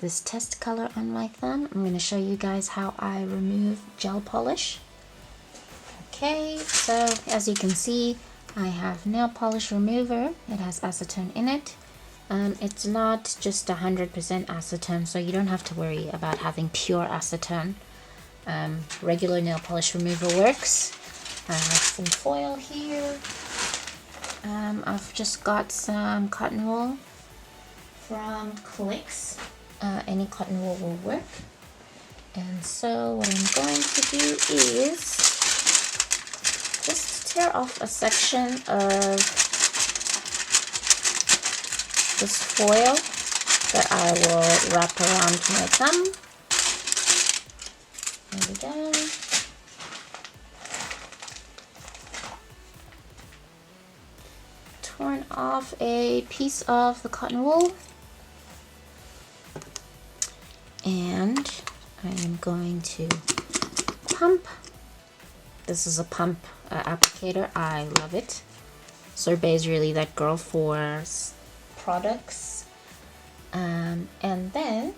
this test color on my thumb. I'm going to show you guys how I remove gel polish. Okay, so as you can see, I have nail polish remover. It has acetone in it. It's not just 100% acetone, so you don't have to worry about having pure acetone. Regular nail polish remover works. I have some foil here. I've just got some cotton wool from Clicks. Any cotton wool will work. And so what I'm going to do is just tear off a section of this foil that I will wrap around my thumb. There we go. Torn off a piece of the cotton wool. And I am going to pump. This is a pump applicator. I love it. Sorbet is really that girl for products. And then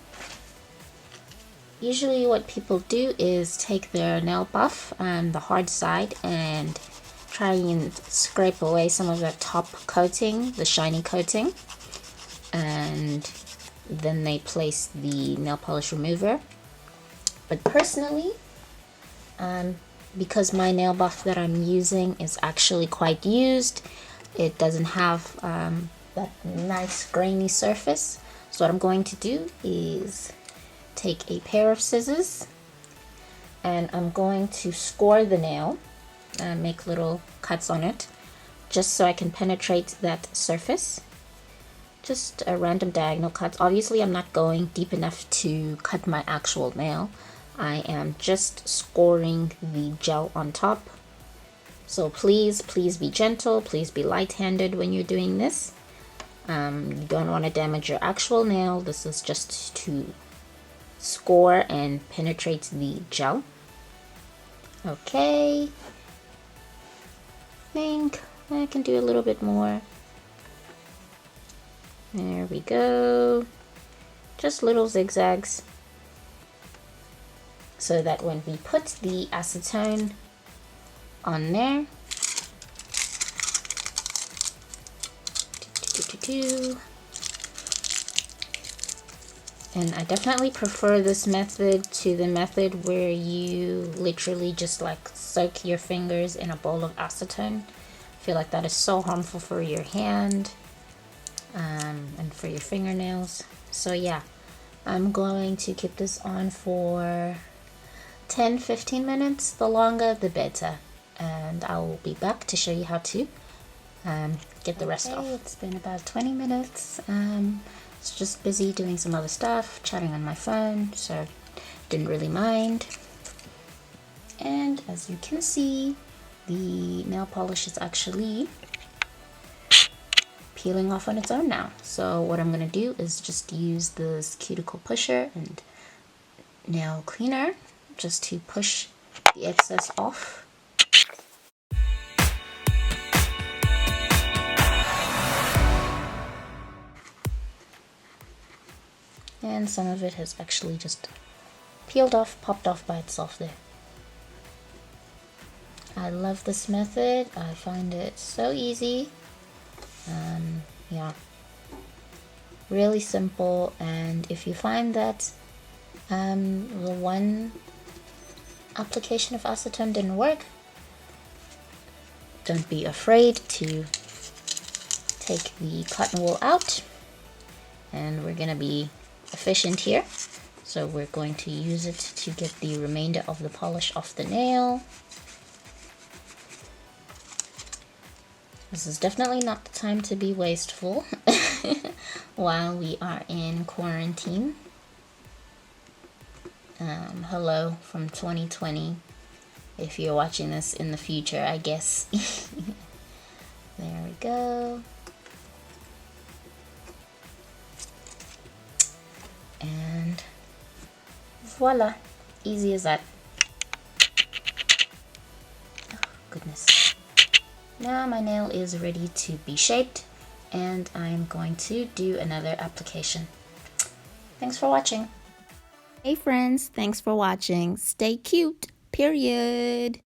usually what people do is take their nail buff on the hard side and try and scrape away some of that top coating, the shiny coating, and then they place the nail polish remover. But personally, because my nail buff that I'm using is actually quite used, it doesn't have that nice grainy surface. So what I'm going to do is take a pair of scissors and I'm going to score the nail and make little cuts on it just so I can penetrate that surface. Just a random diagonal cuts. Obviously I'm not going deep enough to cut my actual nail. I am just scoring the gel on top. So please be gentle, please be light-handed when you're doing this. You don't want to damage your actual nail. This is just to score and penetrate the gel. Okay. I think I can do a little bit more. There we go. Just little zigzags, so that when we put the acetone on there, and I definitely prefer this method to the method where you literally just like soak your fingers in a bowl of acetone. I feel like that is so harmful for your hand and for your fingernails. So yeah, I'm going to keep this on for 10-15 minutes. The longer the better, and I will be back to show you how to get the rest off. It's been about 20 minutes. It's just busy doing some other stuff, chatting on my phone, so didn't really mind. And as you can see, the nail polish is actually peeling off on its own now. So what I'm gonna do is just use this cuticle pusher and nail cleaner just to push the excess off. And some of it has actually just peeled off, popped off by itself there. I love this method. I find it so easy. Yeah, really simple. And if you find that the one application of acetone didn't work, don't be afraid to take the cotton wool out, and we're gonna be efficient here. So we're going to use it to get the remainder of the polish off the nail. This is definitely not the time to be wasteful while we are in quarantine. Hello from 2020, if you're watching this in the future, I guess. There we go. And voila, easy as that. Oh, goodness. Now my nail is ready to be shaped, and I'm going to do another application. Thanks for watching. Hey friends, thanks for watching. Stay cute, period.